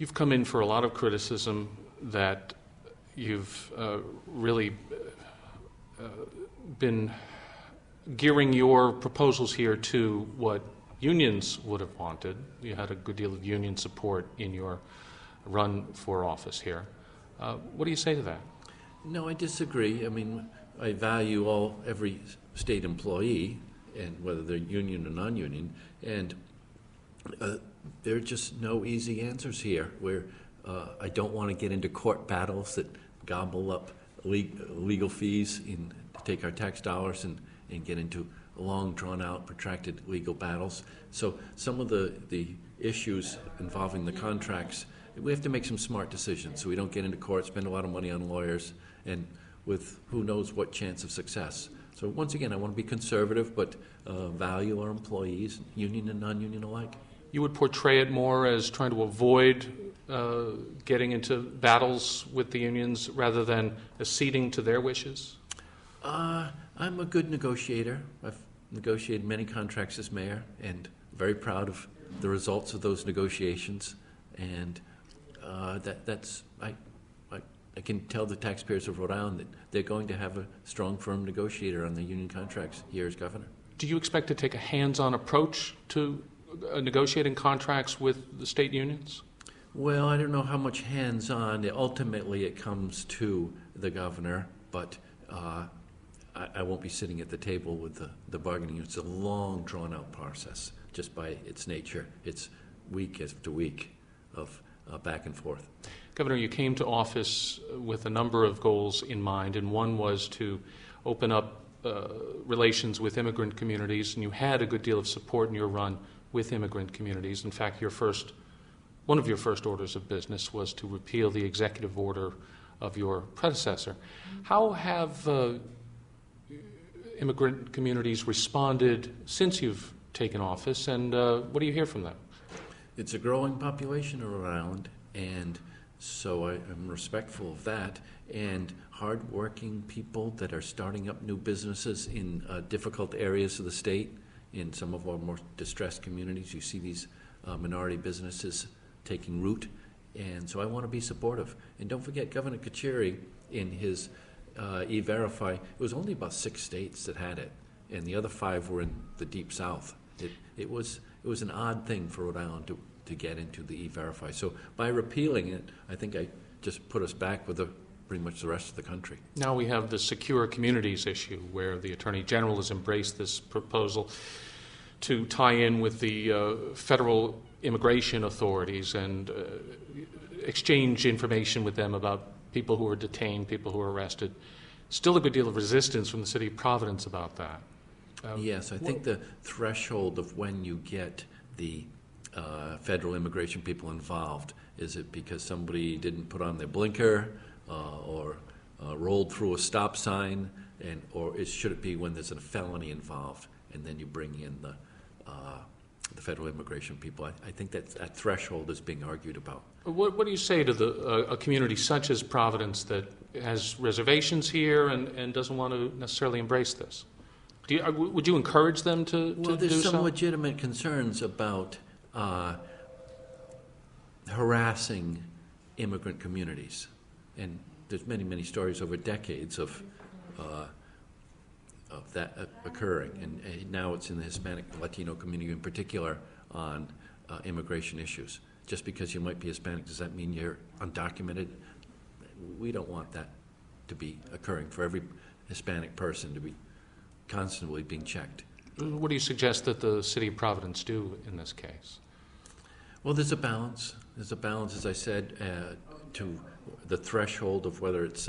You've come in for a lot of criticism that you've really been gearing your proposals here to what unions would have wanted. You had a good deal of union support in your run for office here. What do you say to that? No, I disagree. I mean, I value every state employee, and whether they're union or non-union, and there are just no easy answers here. Where I don't want to get into court battles that gobble up legal fees and take our tax dollars and get into long, drawn-out, protracted legal battles. So some of the issues involving the contracts, we have to make some smart decisions so we don't get into court, spend a lot of money on lawyers, and with who knows what chance of success. So once again, I want to be conservative, but value our employees, union and non-union alike. You would portray it more as trying to avoid getting into battles with the unions rather than acceding to their wishes? I'm a good negotiator. I've negotiated many contracts as mayor, and very proud of the results of those negotiations. And I can tell the taxpayers of Rhode Island that they're going to have a strong, firm negotiator on the union contracts here as governor. Do you expect to take a hands-on approach to negotiating contracts with the state unions? Well, I don't know how much hands-on. Ultimately, it comes to the governor, but I won't be sitting at the table with the bargaining. It's a long, drawn-out process, just by its nature. It's week after week of back and forth. Governor, you came to office with a number of goals in mind, and one was to open up relations with immigrant communities, and you had a good deal of support in your run with immigrant communities. In fact, one of your first orders of business was to repeal the executive order of your predecessor. How have immigrant communities responded since you've taken office, and what do you hear from them? It's a growing population in Rhode Island, and so I'm respectful of that. And hardworking people that are starting up new businesses in difficult areas of the state, in some of our more distressed communities, you see these minority businesses taking root. And so I want to be supportive. And don't forget, Governor Kacheri, in his E-Verify, it was only about 6 states that had it, and the other 5 were in the Deep South. It was an odd thing for Rhode Island to get into the E-Verify. So by repealing it, I think I just put us back with pretty much the rest of the country. Now we have the secure communities issue, where the Attorney General has embraced this proposal to tie in with the federal immigration authorities and exchange information with them about people who are detained, people who are arrested. Still a good deal of resistance from the city of Providence about that. Yes, I think the threshold of when you get the federal immigration people involved, is it because somebody didn't put on their blinker or rolled through a stop sign, or should it be when there's a felony involved and then you bring in the federal immigration people? I think that threshold is being argued about. What do you say to a community such as Providence that has reservations here and doesn't want to necessarily embrace this? Would you encourage them to do so? Well, there's some legitimate concerns about harassing immigrant communities, and there's many, many stories over decades of that occurring, and now it's in the Hispanic Latino community in particular on immigration issues. Just because you might be Hispanic, does that mean you're undocumented? We don't want that to be occurring for every Hispanic person to be constantly being checked. What do you suggest that the city of Providence do in this case? Well, there's a balance. There's a balance, as I said, to the threshold of whether it's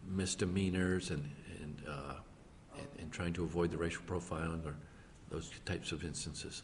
misdemeanors and trying to avoid the racial profiling or those types of instances.